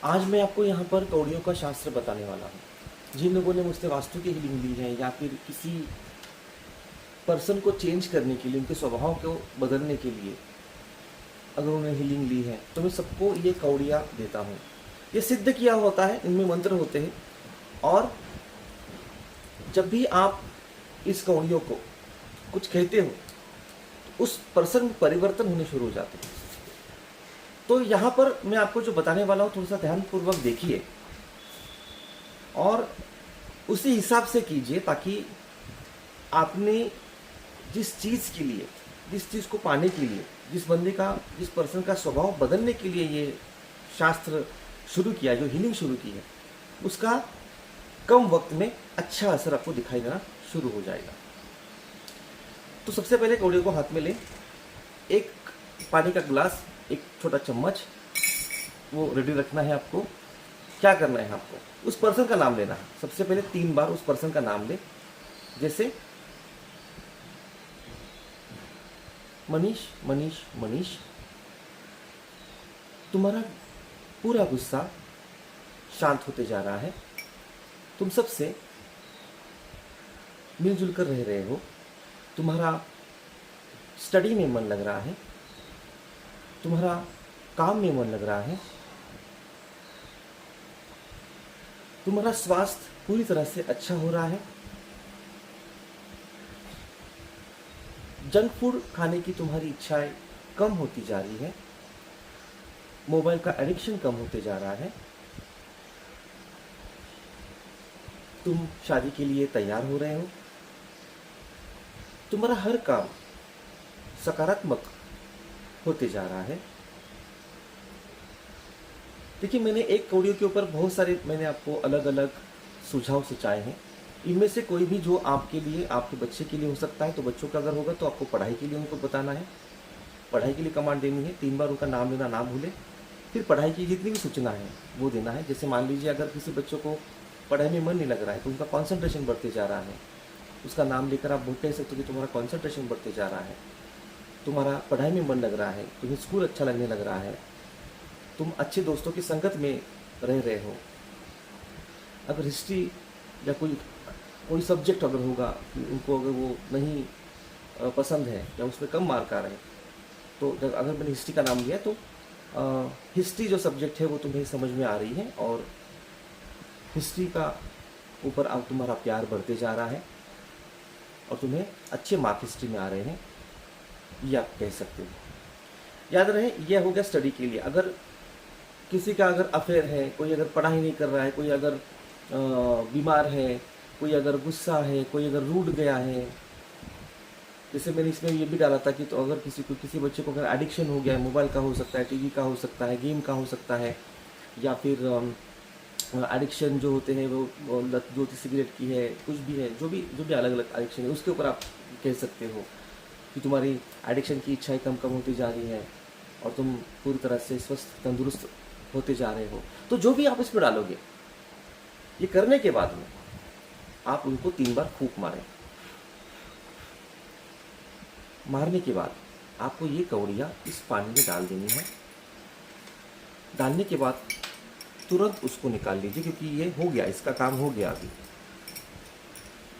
आज मैं आपको यहाँ पर कौड़ियों का शास्त्र बताने वाला हूँ। जिन लोगों ने मुझसे वास्तु की हीलिंग ली है या फिर किसी पर्सन को चेंज करने के लिए, उनके स्वभाव को बदलने के लिए अगर उन्हें हीलिंग ली है, तो मैं सबको ये कौड़ियाँ देता हूँ। ये सिद्ध किया होता है, इनमें मंत्र होते हैं, और जब भी आप इस कौड़ियों को कुछ कहते हो तो उस पर्सन में परिवर्तन होने शुरू हो जाते हैं। तो यहाँ पर मैं आपको जो बताने वाला हूँ, थोड़ा सा ध्यानपूर्वक देखिए और उसी हिसाब से कीजिए, ताकि आपने जिस चीज़ के लिए, जिस चीज़ को पाने के लिए, जिस पर्सन का स्वभाव बदलने के लिए ये शास्त्र शुरू किया, जो हीलिंग शुरू की है, उसका कम वक्त में अच्छा असर आपको दिखाई देना शुरू हो जाएगा। तो सबसे पहले कौड़ियों को हाथ में लें, एक पानी का गिलास, एक छोटा चम्मच वो रेडी रखना है आपको। क्या करना है आपको, उस पर्सन का नाम लेना है। सबसे पहले 3 बार उस पर्सन का नाम ले, जैसे मनीष मनीष मनीष। तुम्हारा पूरा गुस्सा शांत होते जा रहा है, तुम सबसे मिलजुल कर रह रहे हो, तुम्हारा स्टडी में मन लग रहा है, तुम्हारा काम में मन लग रहा है, तुम्हारा स्वास्थ्य पूरी तरह से अच्छा हो रहा है, जंक फूड खाने की तुम्हारी इच्छाएं कम होती जा रही है, मोबाइल का एडिक्शन कम होते जा रहा है, तुम शादी के लिए तैयार हो रहे हो, तुम्हारा हर काम सकारात्मक होते जा रहा है। देखिए, मैंने एक कौड़ियों के ऊपर बहुत सारे मैंने आपको अलग अलग सुझाव सुझाए हैं। इनमें से कोई भी जो आपके लिए, आपके बच्चे के लिए हो सकता है, तो बच्चों का अगर होगा तो आपको पढ़ाई के लिए उनको बताना है, पढ़ाई के लिए कमांड देनी है। 3 बार उनका नाम लेना ना भूलें। फिर पढ़ाई की जितनी भी सूचना है वो देना है। जैसे मान लीजिए अगर किसी बच्चों को पढ़ाई में मन नहीं लग रहा है, तो उनका कॉन्सेंट्रेशन बढ़ते जा रहा है, उसका नाम लेकर आप कह सकते हो कि तुम्हारा कॉन्सेंट्रेशन बढ़ते जा रहा है, तुम्हारा पढ़ाई में मन लग रहा है, तुम्हें स्कूल अच्छा लगने लग रहा है, तुम अच्छे दोस्तों की संगत में रह रहे हो। अगर हिस्ट्री या कोई सब्जेक्ट अगर होगा, उनको अगर वो नहीं पसंद है या उसमें कम मार्क आ रहे हैं, तो अगर मैंने हिस्ट्री का नाम लिया तो हिस्ट्री जो सब्जेक्ट है वो तुम्हें समझ में आ रही है और हिस्ट्री का ऊपर अब तुम्हारा प्यार बढ़ते जा रहा है और तुम्हें अच्छे मार्क हिस्ट्री में आ रहे हैं, ये आप कह सकते हो। याद रहे, यह हो गया स्टडी के लिए। अगर किसी का अगर अफेयर है, कोई अगर पढ़ाई नहीं कर रहा है, कोई अगर बीमार है, कोई अगर गुस्सा है, कोई अगर रूठ गया है, जैसे मैंने इसमें ये भी डाला था कि तो अगर किसी बच्चे को अगर एडिक्शन हो गया है, मोबाइल का हो सकता है, टीवी का हो सकता है, गेम का हो सकता है, या फिर एडिक्शन जो होते हैं वो लत जो सिगरेट की है, कुछ भी है, जो भी अलग अलग एडिक्शन है, उसके ऊपर आप कह सकते हो कि तुम्हारी एडिक्शन की इच्छाएं कम कम होती जा रही है और तुम पूरी तरह से स्वस्थ तंदुरुस्त होते जा रहे हो। तो जो भी आप इसमें डालोगे, ये करने के बाद में आप उनको 3 बार फूंक मारें। मारने के बाद आपको ये कौड़ियाँ इस पानी में डाल देनी है। डालने के बाद तुरंत उसको निकाल लीजिए, क्योंकि ये हो गया, इसका काम हो गया। अभी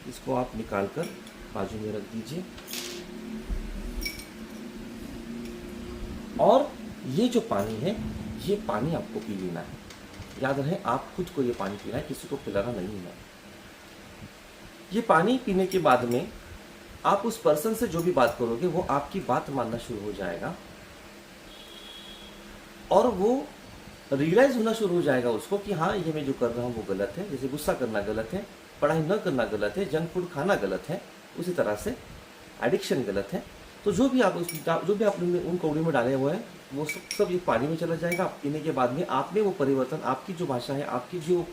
इसको आप निकाल कर बाजू में रख दीजिए। और ये जो पानी है, ये पानी आपको पी लेना है। याद रहे, आप खुद को ये पानी पीना है, किसी को पिलाना नहीं है। ये पानी पीने के बाद में आप उस पर्सन से जो भी बात करोगे, वो आपकी बात मानना शुरू हो जाएगा और वो रियलाइज होना शुरू हो जाएगा उसको कि हाँ, ये मैं जो कर रहा हूँ वो गलत है। जैसे गुस्सा करना गलत है, पढ़ाई न करना गलत है, जंक फूड खाना गलत है, उसी तरह से एडिक्शन गलत है। तो जो भी आपने उन कौड़ी में डाले हुए हैं, वो सब ये पानी में चला जाएगा। पीने के बाद में आप में वो परिवर्तन, आपकी जो भाषा है, आपकी जो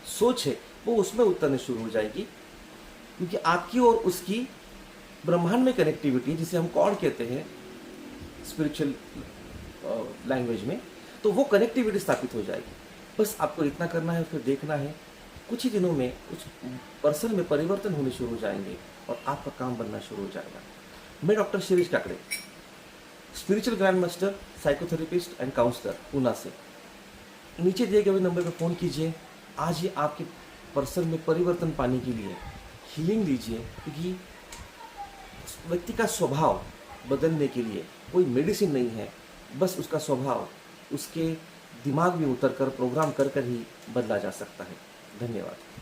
सोच है, वो उसमें उतरने शुरू हो जाएगी। क्योंकि आपकी और उसकी ब्रह्मांड में कनेक्टिविटी, जिसे हम कॉर्ड कहते हैं स्पिरिचुअल लैंग्वेज में, तो वो कनेक्टिविटी स्थापित हो जाएगी। बस आपको इतना करना है, फिर देखना है कुछ ही दिनों में उस पर्सन में परिवर्तन होने शुरू हो जाएंगे और आपका काम बनना शुरू हो जाएगा। मैं doctor Shirish Kakade, spiritual grand master, psychotherapist and counsellor, Poona से। नीचे दिए गए हुए नंबर पर फ़ोन कीजिए। आज ही आपके पर्सन में परिवर्तन पाने के लिए हीलिंग लीजिए, क्योंकि उस व्यक्ति का स्वभाव बदलने के लिए कोई मेडिसिन नहीं है, बस उसका स्वभाव उसके दिमाग में उतर कर प्रोग्राम कर कर ही बदला जा सकता है। धन्यवाद।